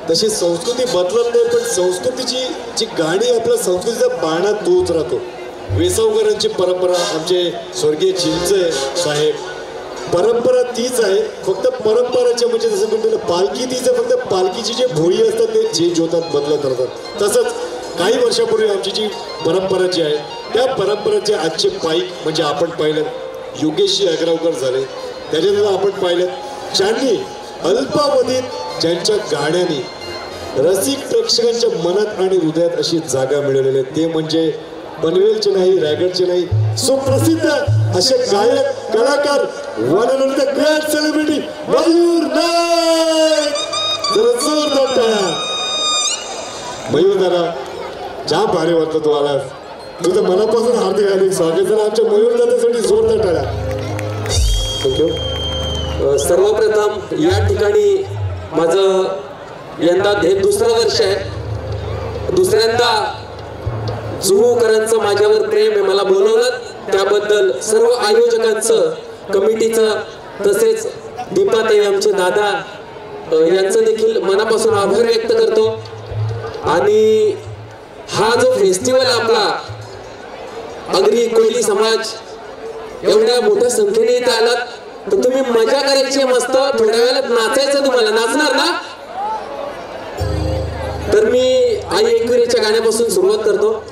तशी संस्कृती बदलत नाही, पण संस्कृतीची जी गाणी आपल्या संस्कृतीचा बाणा तोच राहतो. वेसावकरांची परंपरा, आमचे स्वर्गीय चिंचे साहेब, परंपरा तीच आहे. फक्त परंपराच्या म्हणजे जसं म्हणतो पालखी तीच आहे, फक्त पालखीची जे भोई असतात ते चेंज होतात, बदलत राहतात. तसंच काही वर्षापूर्वी आमची जी परंपरा जी आहे त्या परंपरेचे आजचे पाईक म्हणजे आपण पाहिलं योगेशजी अग्रावकर झाले, त्याच्यानंतर आपण पाहिलं ज्यांनी अल्पावधीत ज्यांच्या गाण्याने रसिक प्रेक्षकांच्या मनात आणि हृदयात अशी जागा मिळवलेली आहे ते म्हणजे पनवेलचे नाही, रायगडचे नाही, सुप्रसिद्ध असे गायक कलाकार, one and only the great celebrity Mayur Naik. जोरदार टाळ्या. मयूर दादा, ज्या भारी वाटलं तू आलास, तुझं मनापासून हार्दिक हार्दिक स्वागत. जरा आमच्या मयूर दादासाठी जोरदार टाळ्या. थँक्यू. सर्वप्रथम या ठिकाणी माझं यंदा हे दुसरं वर्ष आहे. दुसऱ्यांदा जुहूकरांचं माझ्यावर प्रेम आहे, मला बोलवलं त्याबद्दल सर्व आयोजकांचं, कमिटीचं, तसेच दीपाताई आमचे दादा यांचं देखील मनापासून आभार व्यक्त करतो. आणि हा जो फेस्टिवल आपला अग्री कोळी समाज एवढ्या मोठ्या संख्येने इथे आलात, तर तुम्ही मजा करायची मस्त, थोड्या वेळात नाचायचं. तुम्हाला नाचणार ना? तर मी आई एकविरेच्या गाण्यापासून सुरुवात करतो.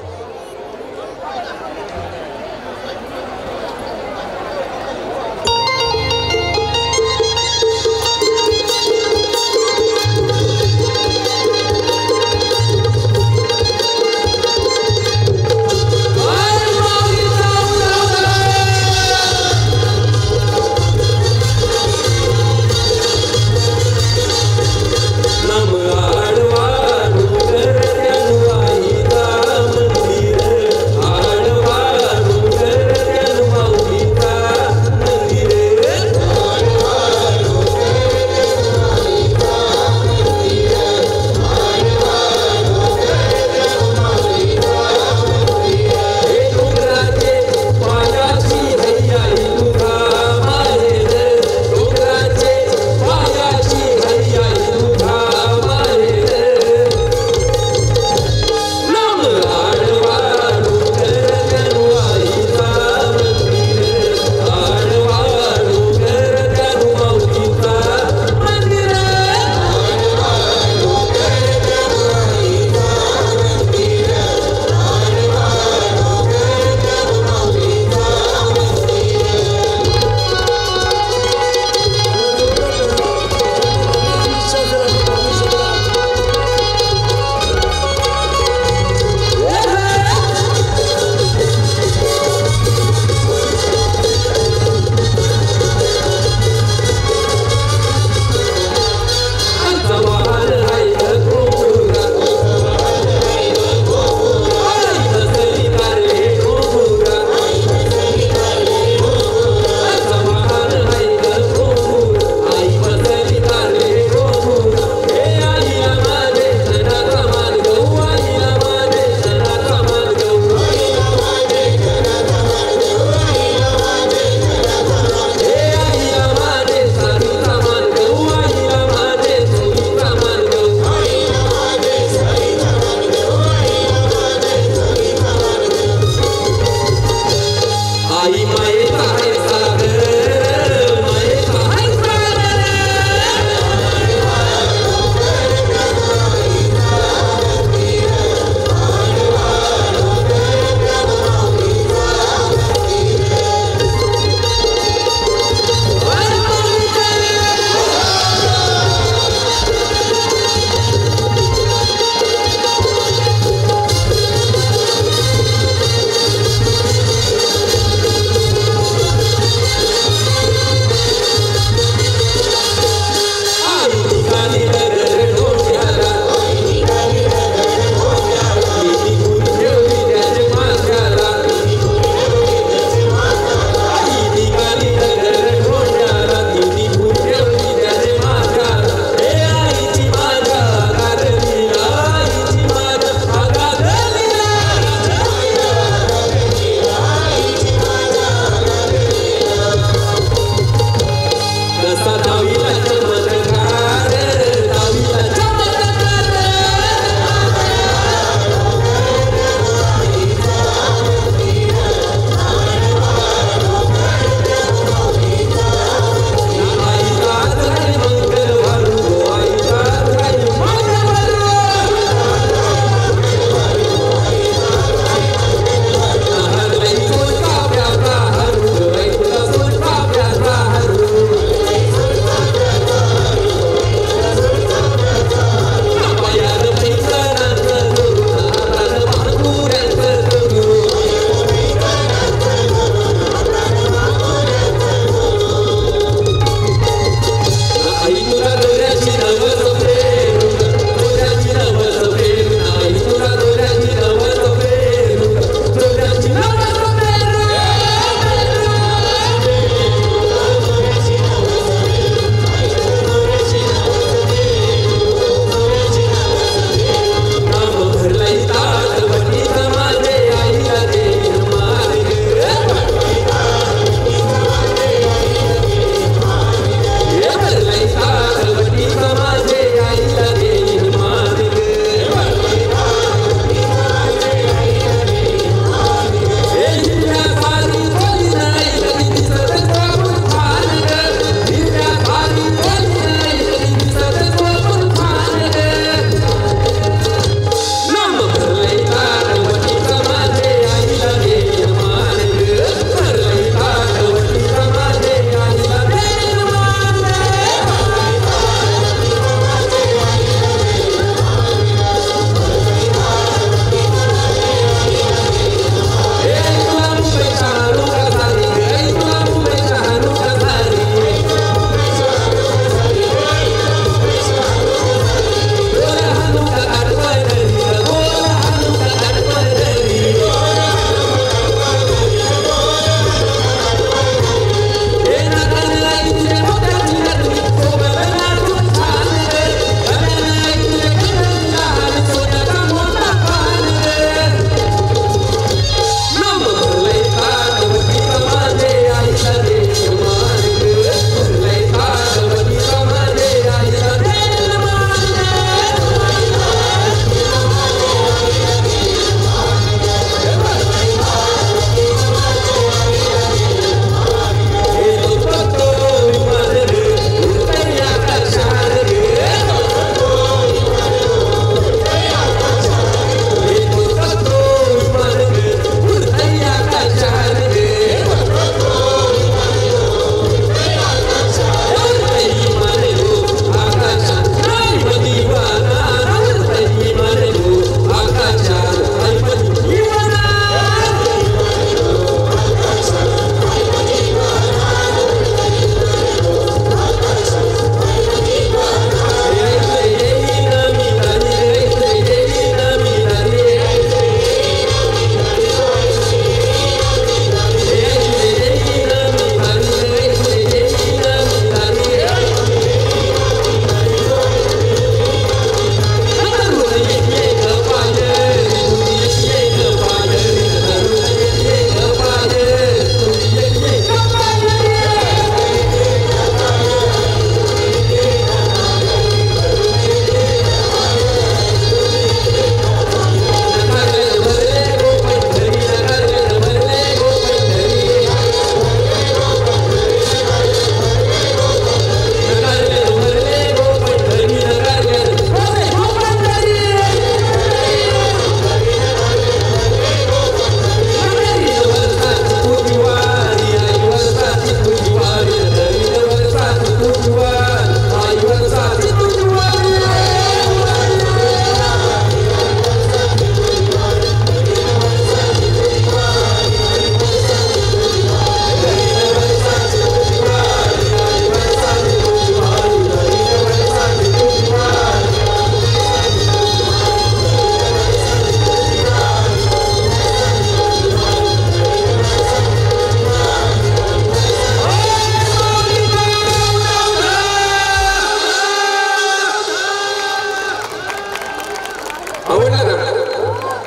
नाम आडवा डोंगर त्यानुवाई दाम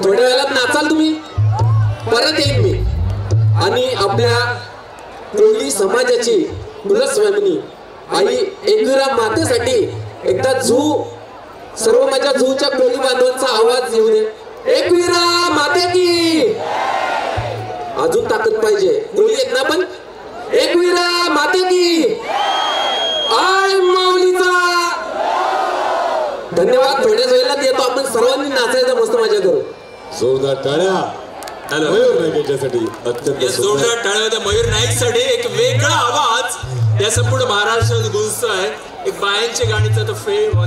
थोड्या वेळात नाचाल तुम्ही, परत येईन मी. आणि आपल्या कोळी समाजाची कुलस्वामिनी आई एकविरा मातेसाठी एकदा झू, सर्व माझ्या झूच्या कोळी बांधवांचा आवाज येऊ दे. एकविरा माते की. अजून ताकद पाहिजे, कोळी येत ना पण. एकविरा माते की. आय माऊलीचा. धन्यवाद. थोड्याच वेळेला येतो आपण सर्वांनी नाचायचं मस्त मजा करू. जोरदार टाळ्या मयूर नाईकसाठी. अत्यंत जोरदार टाळ्या होत्या मयूर नाईकसाठी. एक वेगळा आवाज या संपूर्ण महाराष्ट्रात गुंजतोय. एक बायांच्या गाणीचा तो फेम,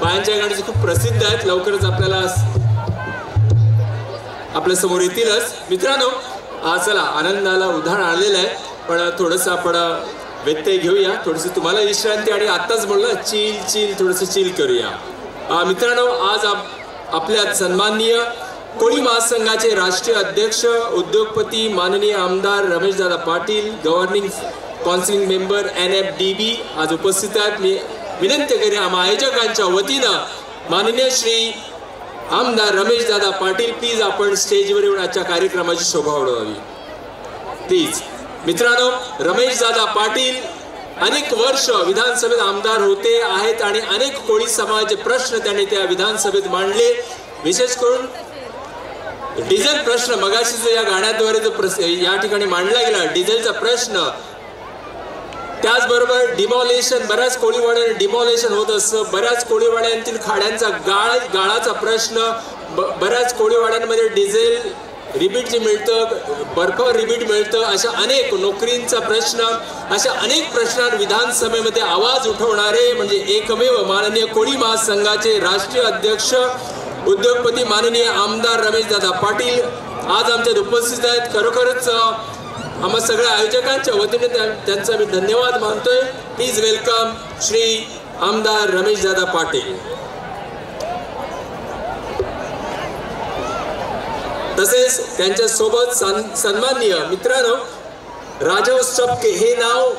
बायांच्या गाणीचे खूप प्रसिद्ध आहेत. लवकरच आपल्याला आपल्या समोर येतीलच. मित्रांनो, चला आनंदाला उधाण आलेलं आहे, पण थोडंसं आपण व्यत्यय घेऊया. थोडीशी तुम्हाला विश्रांती, आणि आत्ताच म्हणलं चिल चिल, थोडंसं चिल करूया. मित्रांनो, आज आपल्यात सन्माननीय कोळी महासंघाचे राष्ट्रीय अध्यक्ष उद्योगपती माननीय आमदार रमेशदादा Patil, governing counselling member NFDB आज उपस्थित आहेत. मी विनंती करेन आम्हा आयोजकांच्या वतीनं माननीय श्री आमदार रमेशदादा पाटील, प्लीज आपण स्टेजवर येऊन आजच्या कार्यक्रमाची शोभा वाढवावी प्लीज. मित्रांनो, रमेशदादा पाटील अनेक वर्ष विधानसभेत आमदार होते आहेत आणि अनेक कोळी समाजाचे प्रश्न त्यांनी त्या विधानसभेत मांडले. विशेष करून डिझेल प्रश्न, मगाशी जो या गाण्याद्वारे जो या ठिकाणी मांडला गेला डिझेलचा प्रश्न, त्याचबरोबर डिमॉलेशन, बऱ्याच कोळीवाड्यांना डिमॉलेशन होत असतं. बऱ्याच कोळीवाड्यांतील खाड्यांचा गाळाचा प्रश्न, बऱ्याच कोळीवाड्यांमध्ये डिझेल रिबीट जे मिळतं, बर्फावर रिबीट मिळतं, अशा अनेक नोकरींचा प्रश्न, अशा अनेक प्रश्नांवर विधानसभेमध्ये आवाज उठवणारे म्हणजे एकमेव माननीय कोळी महासंघाचे राष्ट्रीय अध्यक्ष उद्योगपती माननीय आमदार रमेशदादा पाटील आज आमच्यात उपस्थित आहेत. खरोखरच आम्हा सगळ्या आयोजकांच्या वतीने त्यांचा मी धन्यवाद मानतोय. प्लीज वेलकम श्री आमदार रमेशदादा पाटील. तसेच त्यांच्या सोबत सन्माननीय मित्रांनो राजाव स्टपके, हे नाव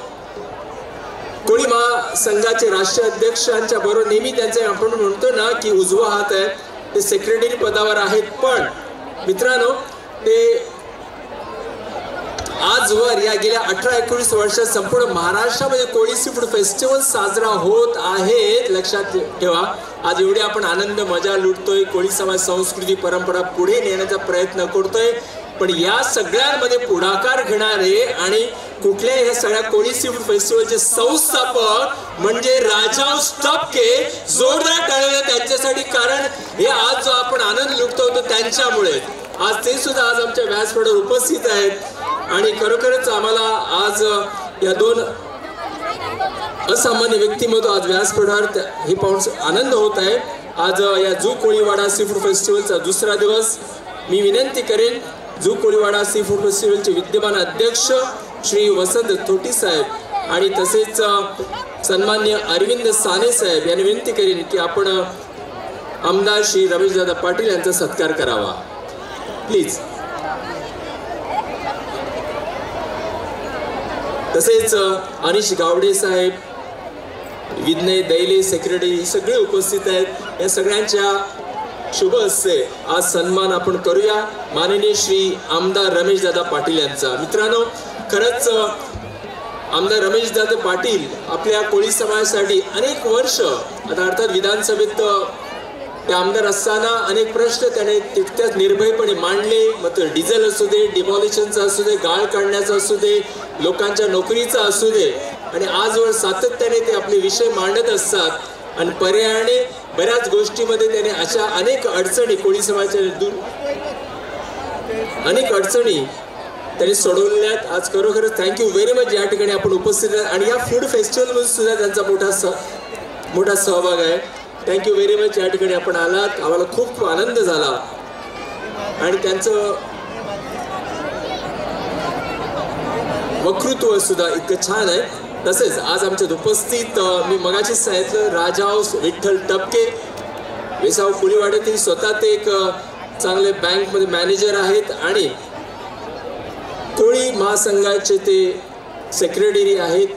कोळी महासंघाचे राष्ट्रीय अध्यक्षांच्या बरोबर नेहमी त्यांचे आपण म्हणतो ना की उजवा हात आहे, ते सेक्रेटरी पदावर आहेत. पण मित्रांनो, ते आजवर या गेल्या 18-19 वर्षात संपूर्ण महाराष्ट्रामध्ये कोळी सी फूड फेस्टिवल साजरा होत आहेत. लक्षात ठेवा, आज एवढे आपण आनंद मजा लुटतोय, कोळी समाज संस्कृती परंपरा पुढे नेण्याचा प्रयत्न करतोय. पण या सगळ्यांमध्ये पुढाकार घेणारे आणि कुठल्याही ह्या सगळ्या कोळी सी फूड फेस्टिवलचे संस्थापक म्हणजे राजाव स्टपके. जोरदार टाळ्या त्यांच्यासाठी, कारण हे आज जो आपण आनंद लुटतो तो त्यांच्यामुळे. आज ते सुद्धा आज आमच्या व्यासपीठावर उपस्थित आहेत आणि खरोखरच आम्हाला आज या दोन असामान्य व्यक्तिमत्व आज व्यासपीठावर हे पाहून आनंद होत आहे. आज या जू कोळीवाडा सी फूड फेस्टिवलचा दुसरा दिवस. मी विनंती करेन जू कोळीवाडा सी फूड फेस्टिवलचे विद्यमान अध्यक्ष श्री वसंत थोटी साहेब आणि तसेच सन्मान्य अरविंद साने साहेब यांनी विनंती करेन की आपण आमदार श्री रमेशदादा पाटील यांचा सत्कार करावा प्लीज. तसेच अनिश गावडे साहेब, विनय दैले सेक्रेटरी सगळे उपस्थित आहेत. या सगळ्यांच्या शुभ हस्ते आज सन्मान आपण करूया माननीय श्री आमदार रमेशदादा पाटील यांचा. मित्रांनो, खरंच आमदार रमेशदादा पाटील आपल्या कोळी समाजासाठी अनेक वर्ष, आता अर्थात विधानसभेत ते आमदार असताना अनेक प्रश्न त्याने तितक्याच निर्भयपणे मांडले. मग डिझेल असू दे, डिमॉलिशनचा असू दे, गाळ काढण्याचा असू दे, लोकांच्या नोकरीचा असू दे, आणि आजवर सातत्याने ते आपले विषय मांडत असतात. आणि पर्यायाने बऱ्याच गोष्टीमध्ये त्याने अशा अनेक अडचणी कोळी समाजाच्या अनेक अडचणी त्यांनी सोडवल्यात. आज खरोखरच थँक्यू व्हेरी मच या ठिकाणी आपण उपस्थित आहात आणि या फूड फेस्टिवलमध्ये सुद्धा त्यांचा मोठा सहभाग आहे. थँक्यू व्हेरी मच या ठिकाणी आपण आलात. आम्हाला खूप आनंद झाला आणि त्यांचं वक्तृत्व सुद्धा इतकं छान आहे. तसेच आज आमच्यात उपस्थित मी मगाशीच सांगितलं राजाव विठ्ठल टपके, वेसाव कोळीवाड्यातील स्वतः ते एक चांगले बँकमध्ये मॅनेजर आहेत आणि कोळी महासंघाचे ते सेक्रेटरी आहेत.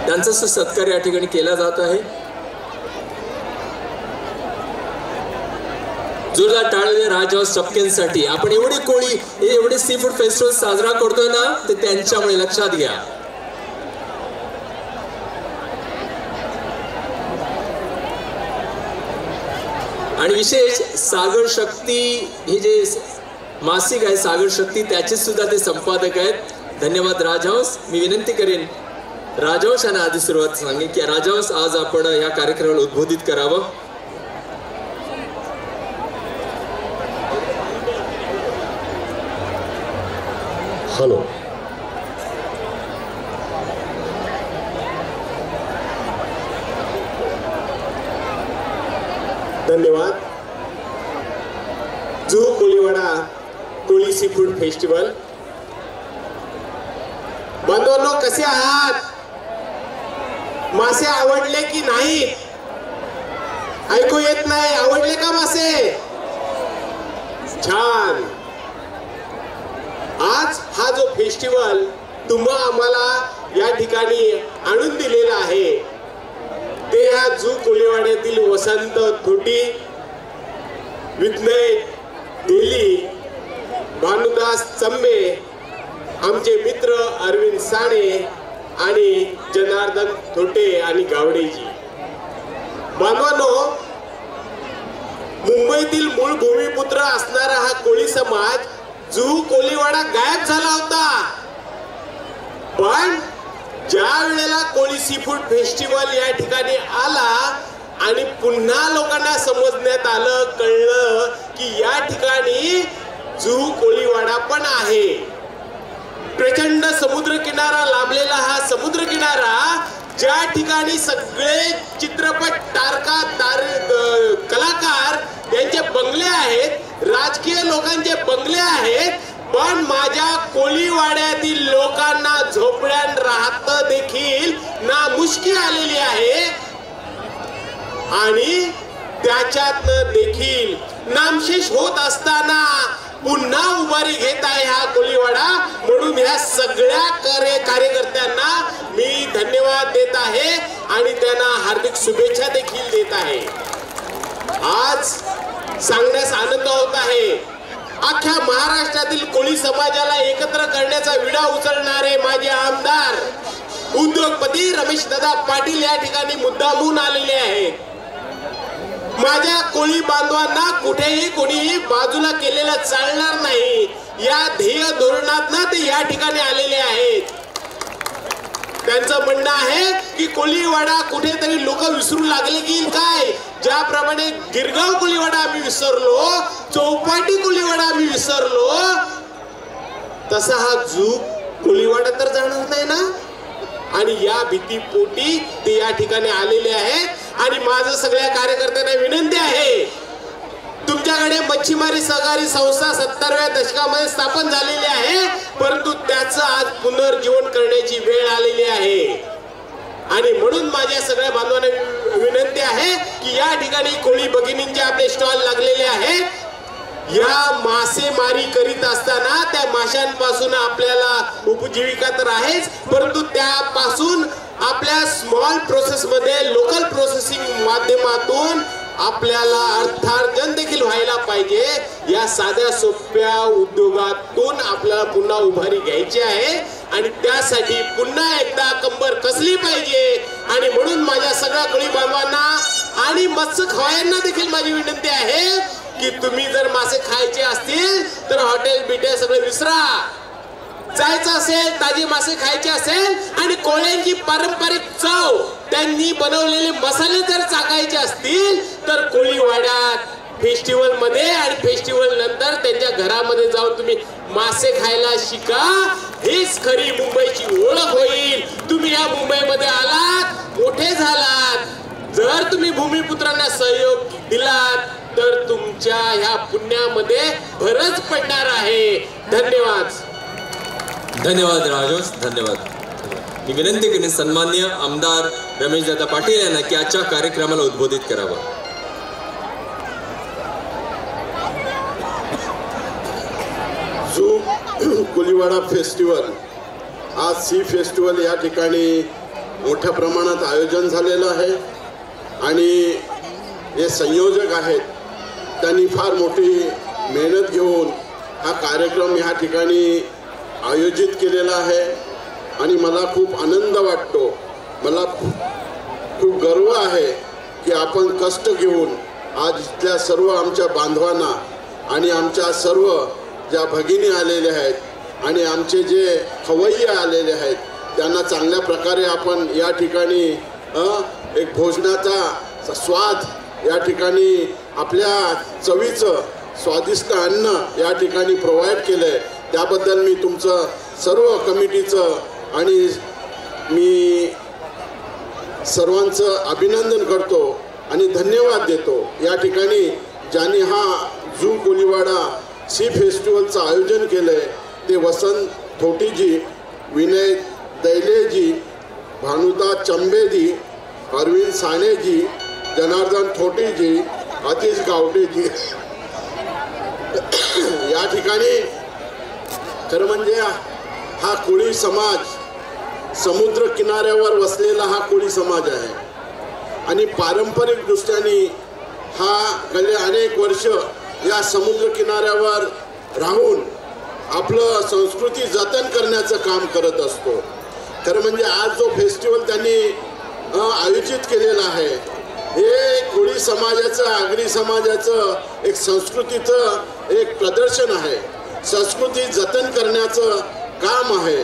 त्यांचा सत्कार या ठिकाणी केला जात आहे. जोरदार टाळले राजहंस चपकेंसाठी. आपण एवढी कोळी एवढे सी फूड फेस्टिवल साजरा करतोय ना ते त्यांच्यामुळे, लक्षात घ्या. आणि विशेष सागर शक्ती हे जे मासिक आहे सागर शक्ती त्याचे सुद्धा ते संपादक आहेत. धन्यवाद राजहंस. मी विनंती करेन राजहंस यांना आधी सुरुवात सांगेन की राजहंस आज आपण या कार्यक्रमाला उद्बोधित करावं. हॅलो. धन्यवाद. जुहू कोळीवाडा कोळी सी फूड फेस्टिवल. बांधवांनो, कसे आहात? मासे आवडले की नाही? ऐकू येत नाही. आवडले का मासे? छान. आज हा जो फेस्टिवल तुम्हा आम्हाला या ठिकाणी आणून दिलेला आहे ते या जुहू कोळीवाड्यातील वसंत थोटी, विद्नय दिली, भानुदास चंबे, आमचे मित्र अरविंद साणे आणि जनार्दन थोटे आणि गावडेजी. बांधवांनो, मुंबईतील मूळ भूमिपुत्र असणारा हा कोळी समाज जुहू कोळीवाडा गायब झाला होता. पण ज्या वेळेला कोळी सी फूड फेस्टिवल या ठिकाणी आला आणि पुन्हा लोकांना समजण्यात आलं, कळलं की या ठिकाणी जुहू कोळीवाडा पण आहे. प्रचंड समुद्र किनारा लाभलेला हा समुद्र किनारा, ज्या ठिकाणी सगळे चित्रपट कलाकार यांचे बंगले आहेत, राजकीय लोकांचे बंगले आहेत, पण माझ्या कोळीवाड्यातील लोकांना झोपड्यात राहत देखील नामुष्की आलेली आहे. आणि त्याच्यातनं देखील नामशेष होत असताना पुन्हा उभारी घेत आहे हा कोळीवाडा. म्हणून ह्या सगळ्या कार्यकर्त्यांना मी धन्यवाद देत आहे आणि त्यांना हार्दिक शुभेच्छा देखील देत आहे. आज सांगण्यास आनंद होत आहे, अख्ख्या महाराष्ट्रातील कोळी समाजाला एकत्र करण्याचा विडा उचलणारे माझे आमदार उद्योगपती रमेश दादा पाटील या ठिकाणी मुद्दामून आलेले आहेत. माझ्या कोळी बांधवांना कुठेही कोणीही बाजूला केलेलं चालणार नाही या ध्येय धोरणातनं ते या ठिकाणी आलेले आहेत. त्यांचं म्हणणं आहे की कोळीवाडा कुठेतरी लोक विसरू लागले की काय, ज्याप्रमाणे गिरगाव कोळीवाडा आम्ही विसरलो, चौपाटी कोळीवाडा आम्ही विसरलो, तसा हा जुहू कोळीवाडा तर जाणार नाही ना. आणि या भीतीपोटी ते या ठिकाणी आलेले आहेत. आणि माझं सगळ्या कार्यकर्त्यांना विनंती आहे, तुमच्याकडे मच्छीमारी सहकारी संस्था 70व्या दशकामध्ये स्थापन झालेली आहे, परंतु त्याचं आज पुनर्जीवन करण्याची वेळ आलेली आहे. आणि म्हणून माझ्या सगळ्या बांधवांना विनंती आहे की या ठिकाणी कोळी भगिनींचे आपले स्टॉल लागलेले आहेत. या मासेमारी करीत असताना त्या माशांपासून आपल्याला उपजीविका तर आहेच, परंतु त्यापासून आपल्या स्मॉल प्रोसेस मध्ये लोकल प्रोसेसिंग माध्यमातून आपल्याला अर्थार्जन देखील व्हायला पाहिजे. या साध्या सोप्या उद्योगातून आपल्याला पुन्हा उभारी घ्यायची आहे आणि त्यासाठी पुन्हा एकदा कंबर कसली पाहिजे. आणि म्हणून माझ्या सगळ्या कोळी बांधवांना आणि मत्स्य खवायांना देखील माझी विनंती आहे की तुम्ही जर मासे खायचे असतील तर हॉटेल बिटेल सगळे विसरा. जायचं असेल, ताजे मासे खायचे असेल आणि कोळ्यांची पारंपरिक चव, त्यांनी बनवलेले मसाले जर चाकायचे असतील तर कोळीवाड्यात फेस्टिवल मध्ये आणि फेस्टिवल नंतर त्यांच्या घरामध्ये जाऊन तुम्ही मासे खायला शिका. हीच खरी मुंबईची ओळख होईल. तुम्ही या मुंबईमध्ये आलात, मोठे झालात, जर तुम्ही भूमिपुत्रांना सहयोग दिलात तर तुमच्या ह्या पुण्यामध्ये भरच पडणार आहे. धन्यवाद. धन्यवाद राजहंस, धन्यवाद. मी विनंती करेन सन्माननीय आमदार रमेशदादा पाटील यांना की आजच्या कार्यक्रमाला उद्बोधित करावं. जुहू कोळीवाडा फेस्टिवल, आज सी फेस्टिवल या ठिकाणी मोठ्या प्रमाणात आयोजन झालेलं आहे आणि हे संयोजक आहेत त्यांनी फार मोठी मेहनत घेऊन हा कार्यक्रम ह्या ठिकाणी आयोजित केलेला आहे आणि मला खूप आनंद वाटतो. मला खूप गर्व आहे की आपण कष्ट घेऊन आज इथल्या सर्व आमच्या बांधवांना आणि आमच्या सर्व ज्या भगिनी आलेल्या आहेत आणि आमचे जे खवय्ये आलेले आहेत त्यांना चांगल्या प्रकारे आपण या ठिकाणी एक भोजनाचा स्वाद या ठिकाणी आपल्या चवीचं स्वादिष्ट अन्न या ठिकाणी प्रोव्हाइड केलं आहे. त्याबद्दल मी तुमचं सर्व कमिटीचं आणि मी सर्वांचं अभिनंदन करतो आणि धन्यवाद देतो. या ठिकाणी ज्यांनी हा झू कोलीवाडा सी फेस्टिवलचं आयोजन केलं आहे ते वसंत थोटीजी, विनय दैलेजी, भानुदा चंबेजी, अरविंद सानेजी, जनार्दन थोटीजी, आतिश गावडेजी. या ठिकाणी खरं म्हणजे हा कोळी समाज समुद्र किनाऱ्यावर वसलेला हा कोळी समाज आहे आणि पारंपरिक दृष्ट्याने हा गेले अनेक वर्ष या समुद्र किनाऱ्यावर राहून आपलं संस्कृती जतन करण्याचं काम करत असतो. खरं म्हणजे आज जो फेस्टिवल त्यांनी आयोजित केलेला आहे हे कोळी समाजाचं, आगरी समाजाचं एक संस्कृतीचं एक प्रदर्शन आहे. संस्कृती जतन करण्याचं काम आहे.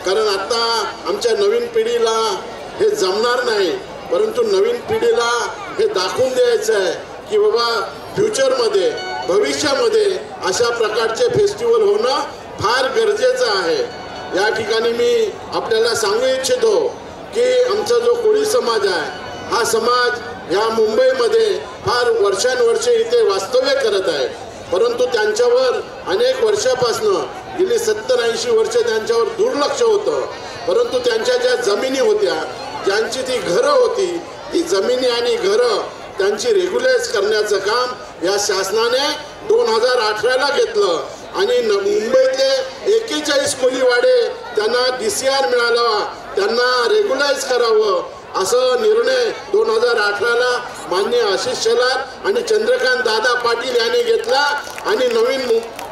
कारण आता आमच्या नवीन पिढीला हे जमणार नाही, परंतु नवीन पिढीला हे दाखवून द्यायचं आहे की बाबा फ्युचरमध्ये, भविष्यामध्ये अशा प्रकारचे फेस्टिवल होणं फार गरजेचं आहे. या ठिकाणी मी आपल्याला सांगू इच्छितो की आमचा जो कोळी समाज आहे हा समाज ह्या मुंबईमध्ये फार वर्षानुवर्षे इथे वास्तव्य करत आहे, परंतु त्यांच्यावर अनेक वर्षापासनं गेली 70-80 वर्ष त्यांच्यावर दुर्लक्ष होतं. परंतु त्यांच्या ज्या जमिनी होत्या, ज्यांची ती घरं होती, ती जमिनी आणि घरं त्यांची रेग्युलाइज करण्याचं काम या शासनाने 2018ला घेतलं आणि मुंबईतले 41 कोळीवाडे त्यांना DCR मिळाला, त्यांना रेग्युलाइज करावं असं निर्णय 2018ला माननीय आशिष शेलार आणि चंद्रकांत दादा पाटील यांनी घेतला आणि नवीन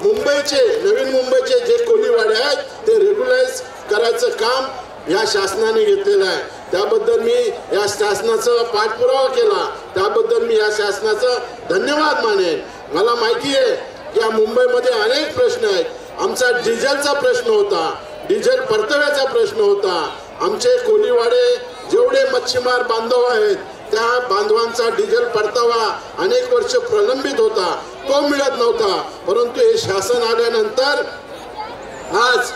मुंबईचे जे कोळीवाडे आहेत ते रेग्युलाइज करायचं काम या शासनाने घेतलेलं आहे. त्याबद्दल मी या शासनाचा पाठपुरावा केला, त्याबद्दल मी या शासनाचं धन्यवाद मानेन. मला माहिती आहे की या मुंबईमध्ये अनेक प्रश्न आहेत. आमचा डिझेलचा प्रश्न होता, डिझेल परताव्याचा प्रश्न होता. आमचे कोळीवाडे जेवढे मच्छीमार बांधव आहेत त्या बांधवांचा डिझेल परतावा अनेक वर्ष प्रलंबित होता, तो मिळत नव्हता. परंतु हे शासन आल्यानंतर आज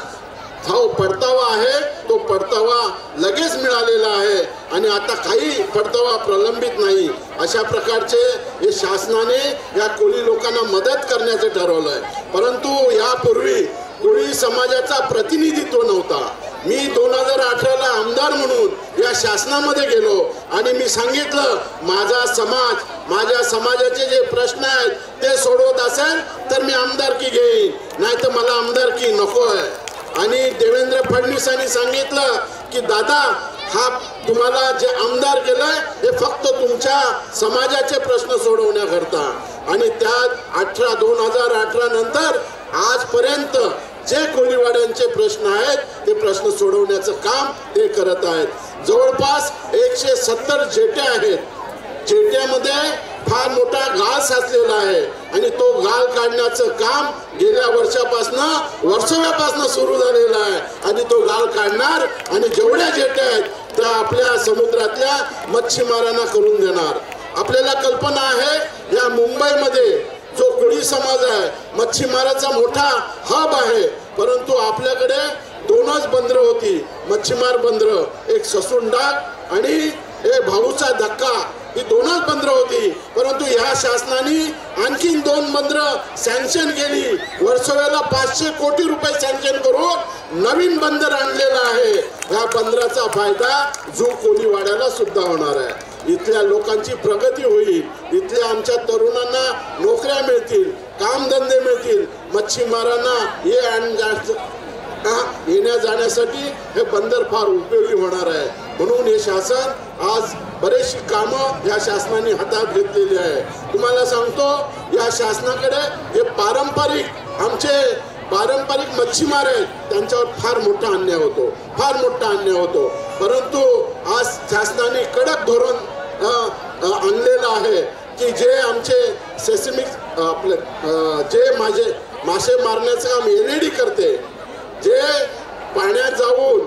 जो परतावा आहे तो परतावा लगेच मिळालेला आहे आणि आता काही परतावा प्रलंबित नाही. अशा प्रकारचे हे शासनाने या कोळी लोकांना मदत करण्याचं ठरवलं आहे. परंतु यापूर्वी कोळी समाजाचा प्रतिनिधित्व नव्हता. मी 2018ला आमदार म्हणून या शासनामध्ये गेलो आणि मी सांगितलं माझा समाज, माझ्या समाजाचे जे प्रश्न आहेत ते सोडवत असेल तर मी आमदारकी घेईन, नाही तर मला आमदारकी नको आहे. आणि देवेंद्र फडणवीसांनी सांगितलं की दादा हा तुम्हाला जे आमदार केलंय हे फक्त तुमच्या समाजाचे प्रश्न सोडवण्याकरता. आणि त्यात 2018 नंतर आजपर्यंत जे कोळीवाड्यांचे प्रश्न आहेत ते प्रश्न सोडवण्याचं काम ते करत आहेत. जवळपास 170 जेट्या आहेत. जेट्यामध्ये फार मोठा गाळ साचलेला आहे आणि तो गाळ काढण्याचं काम गेल्या वर्षापासून सुरू झालेलं आहे आणि तो गाळ काढणार आणि जेवढ्या जेट्या आहेत त्या आपल्या समुद्रातल्या मच्छीमारांना करून देणार. आपल्याला कल्पना आहे या मुंबईमध्ये जो कोळी समाज आहे मच्छीमाराचा मोठा हब आहे, परंतु आपल्याकडे 2च बंदरं होती मच्छीमार बंदरं, एक ससूनडाग आणि एक भाऊचा धक्का, ही 2च बंदरं होती. परंतु ह्या शासनाने आणखीन 2 बंदरं सँक्शन केली. वर्सोव्याला 500 कोटी रुपये सँक्शन करून नवीन बंदर आणलेला आहे. ह्या बंदराचा फायदा झू कोळीवाड्याला सुद्धा होणार आहे. इथल्या लोकांची प्रगती होईल, इथल्या आमच्या तरुणांना नोकऱ्या मिळतील, कामधंदे मिळतील, मच्छीमारांना येण्या जाण्यासाठी हे बंदर फार उपयोगी होणार आहे. म्हणून हे शासन आज बरेचशी कामं या शासनाने हातात घेतलेली आहे. तुम्हाला सांगतो या शासनाकडे हे पारंपरिक मच्छीमार आहेत, त्यांच्यावर फार मोठा अन्याय होतो. परंतु आज शासनाने कडक धोरण आणलेलं आहे की जे आमचे सेसमिक आपले जे मासे मारण्याचं काम LED करते, जे पाण्यात जाऊन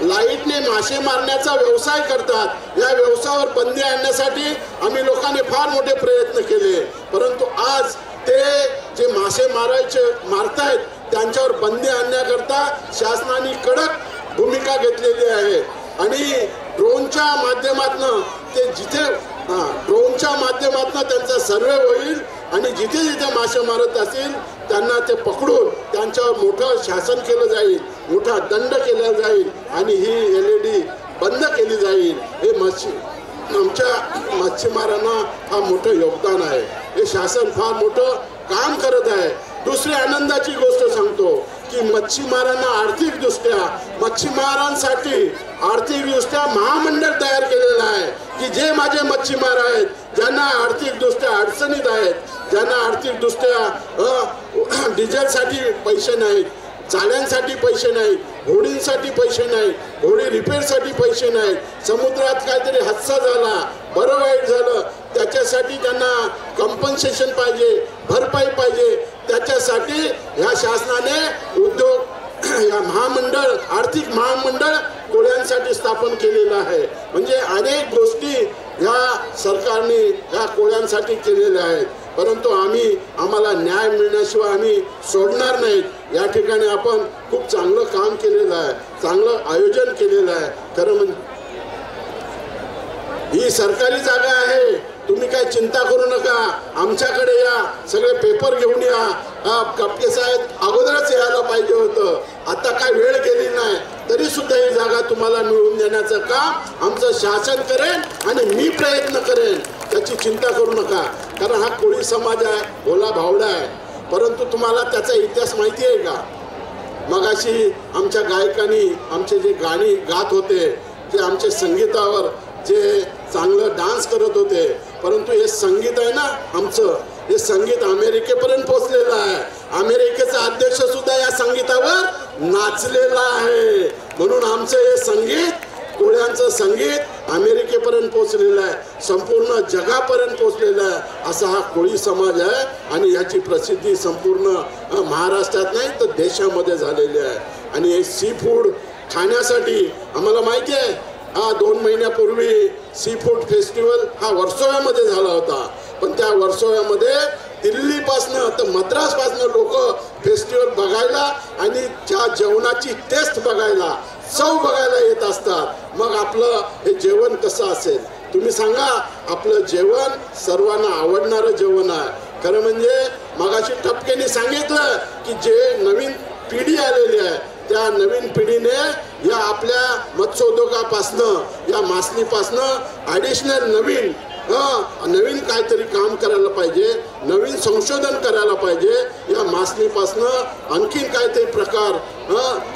लाईटने मासे मारण्याचा व्यवसाय करतात, या व्यवसायावर बंदी आणण्यासाठी आम्ही लोकांनी फार मोठे प्रयत्न केले. परंतु आज ते जे मासे मारतायत त्यांच्यावर बंदी आणण्याकरता शासनाने कडक भूमिका घेतलेली आहे. आणि ड्रोनच्या माध्यमातून त्यांचा सर्वे होईल आणि जिथे जिथे मासे मारत असतील त्यांना ते पकडून त्यांच्यावर मोठं शासन केलं जाईल, मोठा दंड केला जाईल आणि ही LED बंद केली जाईल. हे आमच्या मच्छीमारांना हा मोठं योगदान आहे. हे शासन फार मोठं काम करत आहे. दुसरी आनंदाची गोष्ट सांगतो की मच्छीमारांसाठी आर्थिकदृष्ट्या महामंडळ तयार केलेलं आहे की जे माझे मच्छीमार आहेत, ज्यांना आर्थिकदृष्ट्या अडचणीत आहेत, ज्यांना आर्थिकदृष्ट्या डिझेलसाठी पैसे नाहीत, चाल्यांसाठी पैसे नाहीत, होडींसाठी पैसे नाहीत, होडी रिपेअरसाठी पैसे नाहीत, समुद्रात काहीतरी हादसा झाला, बरं वाईट झालं, त्याच्यासाठी त्यांना कॉम्पन्सेशन पाहिजे, भरपाई पाहिजे, त्याच्यासाठी ह्या शासनाने या आर्थिक महामंडळ कोळ्यांसाठी स्थापन केलेलं आहे. म्हणजे अनेक गोष्टी ह्या सरकारने ह्या कोळ्यांसाठी केलेल्या आहेत. परंतु आम्हाला न्याय मिळण्याशिवाय आम्ही सोडणार नाहीत. या ठिकाणी आपण खूप चांगलं काम केलेलं आहे, चांगलं आयोजन केलेलं आहे. खरं म्हणजे ही सरकारी जागा आहे, तुम्ही काय चिंता करू नका, आमच्याकडे या, सगळे पेपर घेऊन या. कपके साहेब अगोदरच यायला पाहिजे होतं, आता काय वेळ गेली नाही, तरी सुद्धा ही जागा तुम्हाला मिळवून देण्याचं काम आमचं शासन करेन आणि मी प्रयत्न करेन, त्याची चिंता करू नका. कारण हा कोळी समाज आहे, भोला भावडा आहे. परंतु तुम्हाला त्याचा इतिहास माहिती आहे का? मगाशी आमच्या गायकांनी आमचे जे गाणी गात होते, ते आमचे संगीतावर जे चांगलं डान्स करत होते, परंतु हे संगीत आहे ना आमचं, हे संगीत अमेरिकेपर्यंत पोहोचलेलं आहे. अमेरिकेचा अध्यक्ष सुद्धा या संगीतावर नाचलेला आहे. म्हणून आमचं हे संगीत, कोळ्यांचं संगीत अमेरिकेपर्यंत पोहोचलेलं आहे, संपूर्ण जगापर्यंत पोहोचलेलं आहे. असा हा कोळी समाज आहे आणि याची प्रसिद्धी संपूर्ण महाराष्ट्रात नाही तर देशामध्ये झालेली आहे. आणि हे सी फूड खाण्यासाठी आम्हाला माहिती आहे, 2 महिन्यापूर्वी सी फूड फेस्टिवल हा वर्सोव्यामध्ये झाला होता. पण त्या वर्सोव्यामध्ये दिल्लीपासनं तर मद्रासपासनं लोक फेस्टिवल बघायला आणि त्या जेवणाची टेस्ट बघायला, चव बघायला येत असतात. मग आपलं हे जेवण कसं असेल तुम्ही सांगा? आपलं जेवण सर्वांना आवडणारं जेवण आहे. खरं म्हणजे मगाशी ठपकेने सांगितलं की जे नवीन पिढी आलेली आहे, त्या नवीन पिढीने या आपल्या मत्स्योद्योगापासनं, या मासळीपासनं ॲडिशनल नवीन काहीतरी काम करायला पाहिजे, नवीन संशोधन करायला पाहिजे. या मासळीपासनं आणखीन काहीतरी प्रकार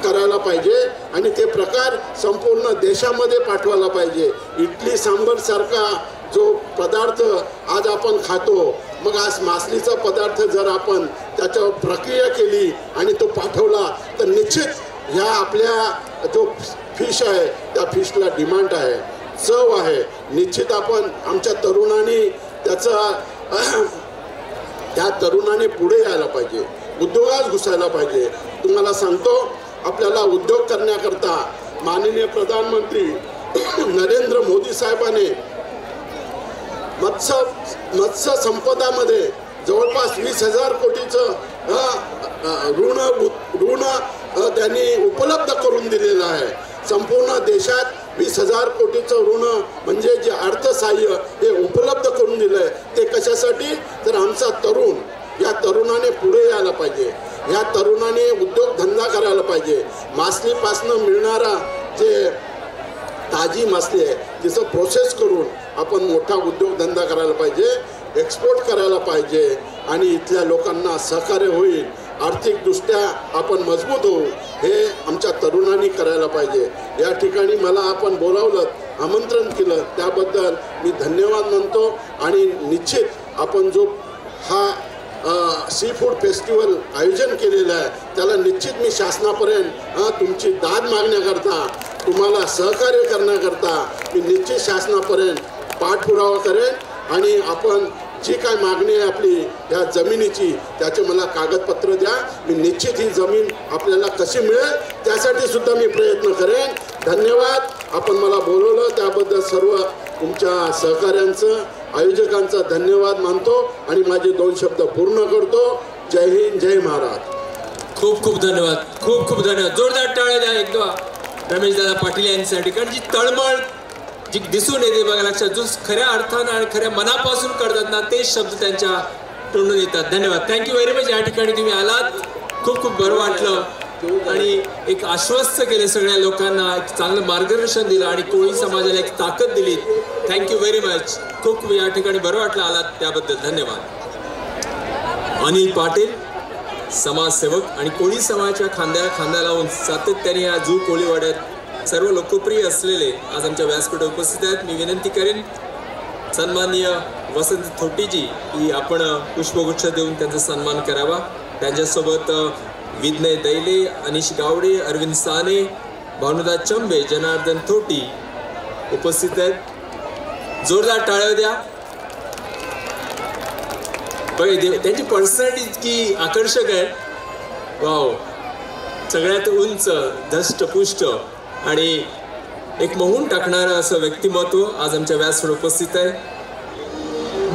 करायला पाहिजे आणि ते प्रकार संपूर्ण देशामध्ये पाठवायला पाहिजे. इडली सांबर सारखा जो पदार्थ आज आपण खातो, मग आज मासळीचा पदार्थ जर आपण त्याच्यावर प्रक्रिया केली आणि तो पाठवला तर निश्चित ह्या आपल्या जो फिश आहे त्या फिशला डिमांड आहे, चव आहे. निश्चित आपण आमच्या तरुणांनी त्या तरुणाने पुढे यायला पाहिजे, उद्योगात घुसायला पाहिजे. तुम्हाला सांगतो, आपल्याला उद्योग करण्याकरता माननीय प्रधानमंत्री नरेंद्र मोदी साहेबांनी मत्स्य संपदामध्ये जवळपास 20,000 कोटीचं ऋण त्यांनी उपलब्ध करून दिलेलं आहे. संपूर्ण देशात 20,000 कोटीचं ऋण म्हणजे जे अर्थसहाय्य हे उपलब्ध करून दिलं आहे. ते कशासाठी? तर आमचा तरुण, या तरुणाने पुढे यायला पाहिजे, या तरुणाने उद्योगधंदा करायला पाहिजे. मासळीपासनं मिळणारा जे ताजी मासळी आहे तिचं प्रोसेस करून आपण मोठा उद्योगधंदा करायला पाहिजे, एक्सपोर्ट करायला पाहिजे आणि इथल्या लोकांना सहकार्य होईल. आर्थिकदृष्ट्या आपण मजबूत होऊ, हे आमच्या तरुणांनी करायला पाहिजे. या ठिकाणी मला आपण बोलावलं, आमंत्रण केलं, त्याबद्दल मी धन्यवाद मानतो. आणि निश्चित आपण जो हा सी फूड फेस्टिवल आयोजन केलेलं आहे त्याला निश्चित मी शासनापर्यंत तुमची दाद मागण्याकरता, तुम्हाला सहकार्य करण्याकरता मी निश्चित शासनापर्यंत पाठपुरावा करेन. आणि आपण जी काय मागणी आहे आपली या जमिनीची त्याचे मला कागदपत्र द्या. मी निश्चित ही जमीन आपल्याला कशी मिळेल त्यासाठी सुद्धा मी प्रयत्न करेन. धन्यवाद. आपण मला बोलवलं त्याबद्दल सर्व तुमच्या सहकार्यांचं, आयोजकांचा धन्यवाद मानतो आणि माझे 2 शब्द पूर्ण करतो. जय हिंद, जय महाराज. खूप खूप धन्यवाद, खूप खूप धन्यवाद. जोरदार टाळ्या द्या एकदा रमेशदादा पाटील यांच्यासाठी. कारण जी तळमळ जी दिसून येते बघा, लक्षात जो खऱ्या अर्थानं आणि खऱ्या मनापासून करतात ना तेच शब्द त्यांच्या तोंडून येतात. धन्यवाद. Thank you very much. या ठिकाणी तुम्ही आलात, खूप खूप बरं वाटलं आणि एक आश्वस्त केले सगळ्या लोकांना, एक चांगलं मार्गदर्शन दिलं आणि कोळी समाजाला एक ताकद दिली. Thank you very much. खूप खूप या ठिकाणी बरं वाटलं आलात त्याबद्दल धन्यवाद. अनिल पाटील समाजसेवक आणि कोळी समाजाच्या खांद्याला खांदा लावून सातत्याने या जू कोळीवाड्यात सर्व लोकप्रिय असलेले आज आमच्या व्यासपीठावर उपस्थित आहेत. मी विनंती करेन सन्माननीय वसंत थोटीजी की आपण पुष्पगुच्छ देऊन त्यांचा सन्मान करावा. त्यांच्यासोबत विनय दैले, अनिश गावडे, अरविंद साने, भानुदा चंबे, जनार्दन थोटी उपस्थित आहेत. जोरदार टाळ्या द्या. बघा त्यांची पर्सनॅलिटी इतकी आकर्षक आहे. वाव. सगळ्यात उंच, धष्टपुष्ट आणि एक मोहून टाकणारं असं व्यक्तिमत्व आज आमच्या व्यासपीठावर उपस्थित आहे.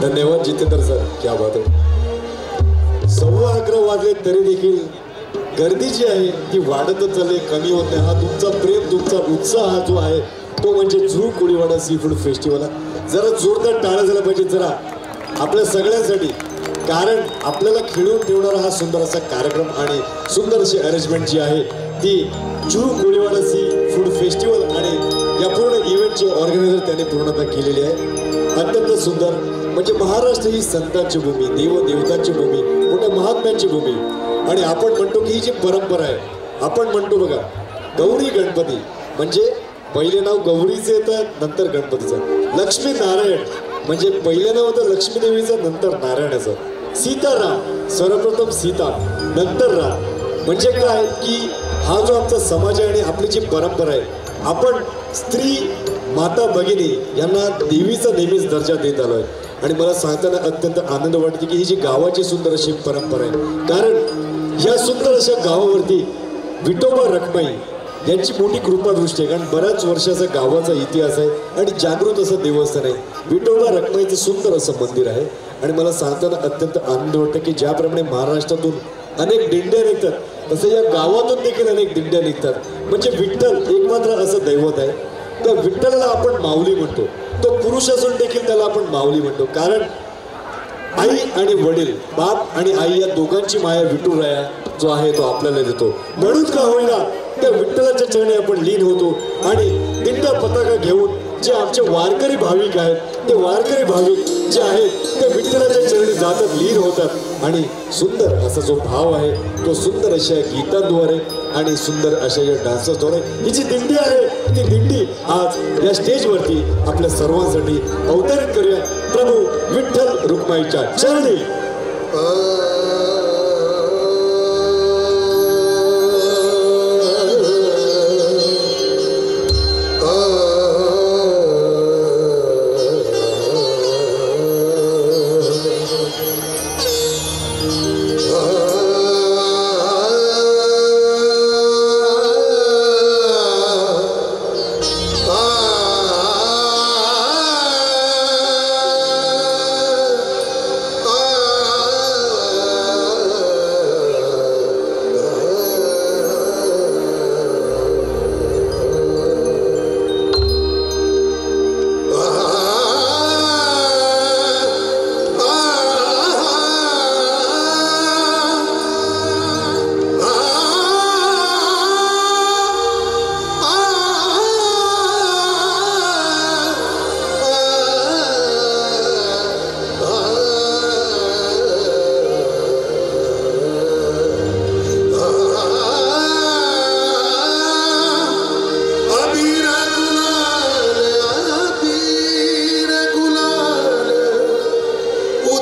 धन्यवाद जितेंद्र सर, क्या बात आहे. 11:15 वाजले तरी देखील गर्दी जी आहे ती वाढतच चालली, कमी होत नाही. हा तुमचा प्रेम, तुमचा उत्साह हा जो आहे तो म्हणजे झू कोळीवाडा सी फूड फेस्टिवल. जरा जोरदार टाळ्या झाला पाहिजे जरा आपल्या सगळ्यांसाठी, कारण आपल्याला खिळून ठेवणारा हा सुंदर असा कार्यक्रम आणि सुंदर अशी अरेंजमेंट जी आहे ती झू कोळीवाडा सी फूड फेस्टिवल आणि या पूर्ण इव्हेंटचे ऑर्गनायझर त्यांनी पूर्णतः केलेली आहे. अत्यंत सुंदर. म्हणजे महाराष्ट्र ही संतांची भूमी, देवदेवतांची भूमी, मोठ्या महात्म्यांची भूमी. आणि आपण म्हणतो की ही जी परंपरा आहे, आपण म्हणतो बघा गौरी गणपती, म्हणजे पहिले नाव गौरीचं येतं, नंतर गणपतीचं. लक्ष्मी नारायण म्हणजे पहिलं नाव होतं लक्ष्मी देवीचं, नंतर नारायणाचं. सीताराम, सर्वप्रथम सीता, नंतर राम. म्हणजे काय की हा जो आमचा समाज आहे आणि आपली जी परंपरा आहे, आपण स्त्री, माता, भगिनी यांना देवीचा नेहमीच दर्जा देत आलो आहे. आणि मला सांगताना अत्यंत आनंद वाटते की ही जी गावाची सुंदर अशी परंपरा आहे, कारण या सुंदर अशा गावावरती विठोबा रखमाई यांची मोठी कृपादृष्टी आहे. कारण बऱ्याच वर्षाचा गावाचा इतिहास आहे आणि जागृत असं देवस्थान आहे. विठोबा रखमाईचं सुंदर असं मंदिर आहे. आणि मला सांगताना अत्यंत आनंद वाटतं की ज्याप्रमाणे महाराष्ट्रातून अनेक दिंड्या निघतात, तसं या गावातून देखील अनेक दिंड्या निघतात. म्हणजे विठ्ठल एकमात्र असं दैवत आहे. त्या विठ्ठलाला आपण माऊली म्हणतो. तो पुरुष असून देखील त्याला आपण माऊली म्हणतो, कारण आई आणि वडील, बाप आणि आई या दोघांची माया विठुराया जो आहे तो आपल्याला देतो. म्हणून का होईना त्या विठ्ठलाच्या चरणी आपण लीन होतो आणि दिंड्या पताका घेऊन जे आमचे वारकरी भाविक आहेत, ते वारकरी भाविक जे आहेत ते विठ्ठलाच्या चरणी जातात, लीन होतात. आणि सुंदर असा जो भाव आहे तो सुंदर अशा गीतांद्वारे आणि सुंदर अशा या डान्सद्वारे ही जी दिंडी आहे ती दिंडी आज या स्टेजवरती आपल्या सर्वांसाठी अवतरित करूया प्रभू विठ्ठल रुक्माईच्या चरणी.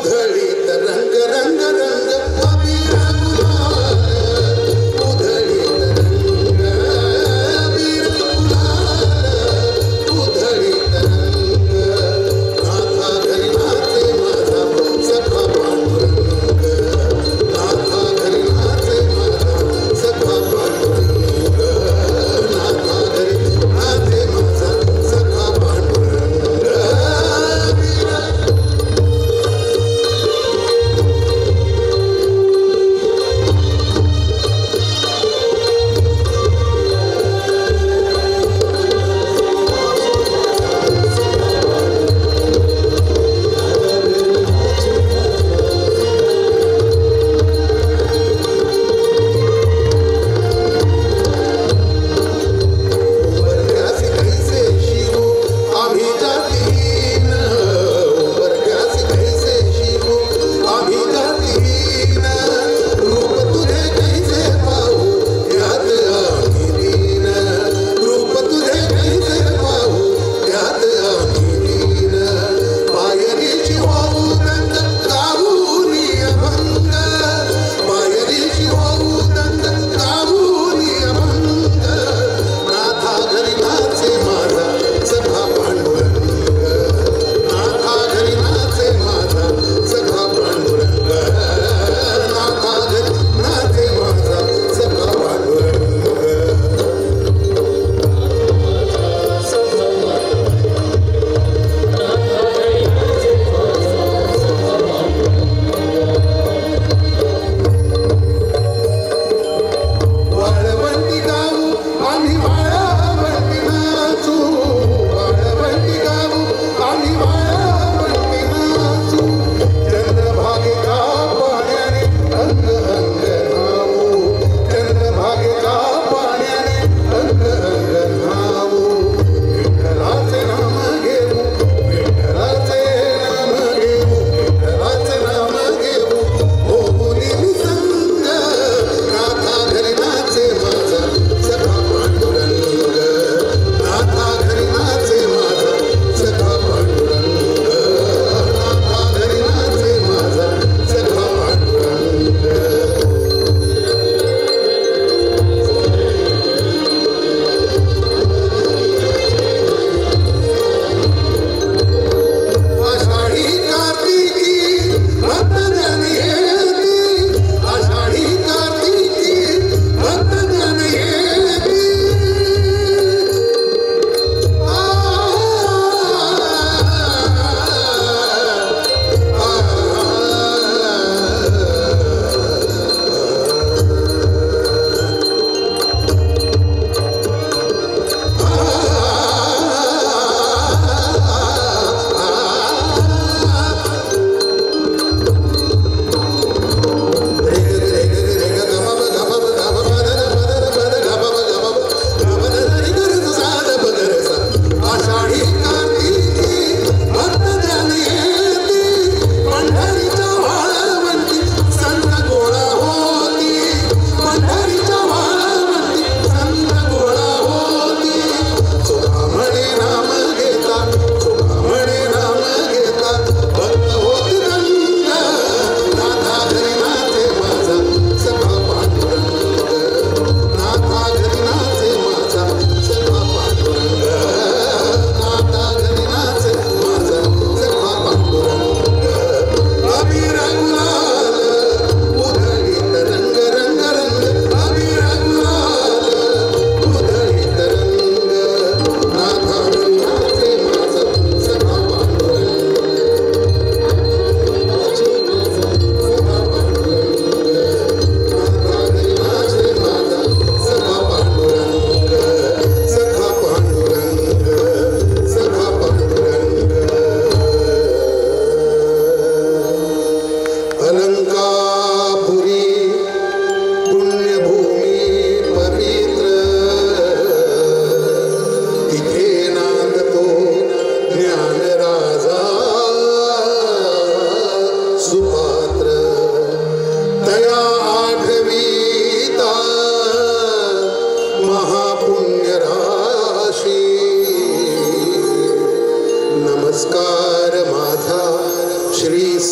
उधळीत रंग रंग रंग अबीर गुलाल, उधळीत रंग अबीर गुलाल, उधळीत रंग. नाथा घरी नाचे माझा सखा पांडुरंग, नाथा घरी नाचे माझा सखा पांडुरंग, नाथा घरी नाचे माझा सखा पांडुरंग.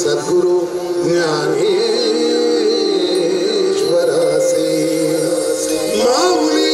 सद्गुरु ज्ञानेश्वरासे माऊली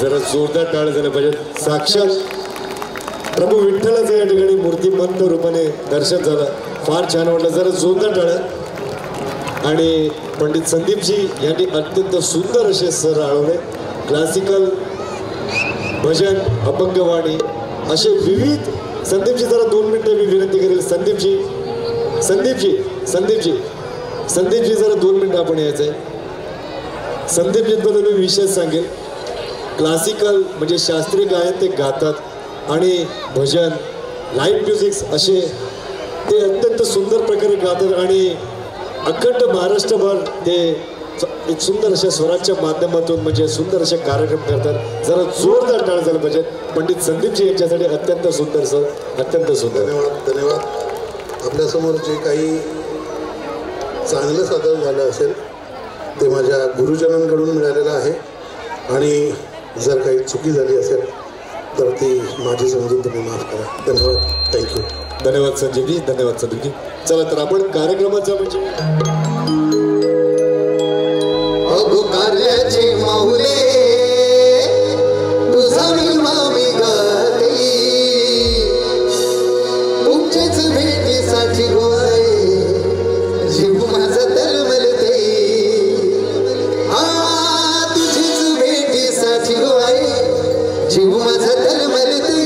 जरा जोरदार टाळ झालं पाहिजे. साक्षात प्रभू विठ्ठलाचं या ठिकाणी मूर्तिमंत रूपाने दर्शन झालं. फार छान वाटलं. जरा जोरदार टाळ. आणि पंडित संदीपजी यांनी अत्यंत सुंदर असे सर आळवले. क्लासिकल, भजन, अभंगवाणी असे विविध. संदीपजी जरा 2 मिनिटं मी विनंती करेल. संदीपजी जरा 2 मिनिटं आपण यायचं आहे. संदीपजींबद्दल मी विशेष सांगेल. क्लासिकल म्हणजे शास्त्रीय गायन ते गातात आणि भजन, लाईव्ह म्युझिक्स असे ते अत्यंत सुंदर प्रकारे गातात आणि अखंड महाराष्ट्रभर ते एक सुंदर अशा स्वराच्या माध्यमातून म्हणजे सुंदर असे कार्यक्रम करतात. जरा जोरदार टाळ झालं पाहिजे. पंडित संदीपजी यांच्यासाठी अत्यंत सुंदर सर, अत्यंत सुंदर. धन्यवाद. आपल्यासमोर जे काही चांगलं सादर झालं असेल ते माझ्या गुरुजनांकडून मिळालेलं आहे आणि जर काही चुकी झाली असेल तर ती माझी समजून तुम्ही माफ करा. धन्यवाद. थँक्यू. धन्यवाद संजीवजी. धन्यवाद संदीपजी. चला तर आपण कार्यक्रमाचा म्हणजे कार्याचे माऊले तुझा मी गाते तुमच्याच भेटीसाठी गोय जीव माझा तलमलते. तुझीच भेटीसाठी गोय जीव माझा तलमलते.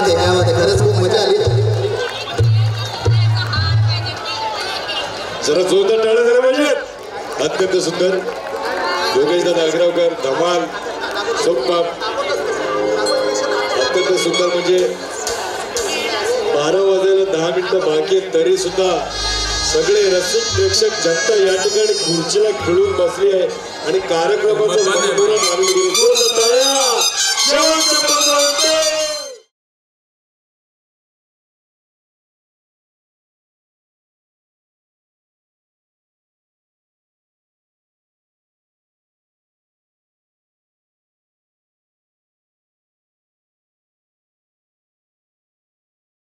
काय बात आहे, खरंच खूप मजा आली. जरा जोरदार टाळ्या झाल्या पाहिजेत. अत्यंत सुंदर योगेशदादा आगरावकर, धमाल, सोपपाप. अत्यंत सुंदर. म्हणजे 12 वाजायला 10 मिनिटं बाकी आहेत तरी सुद्धा सगळे रसिक प्रेक्षक जनता या ठिकाणी खुर्चीला खिळून बसली आहे आणि कार्यक्रमाचं मनोरंजन आम्ही केलं. जोरदार टाळ्या. शेवटचे 15 मिनिटे.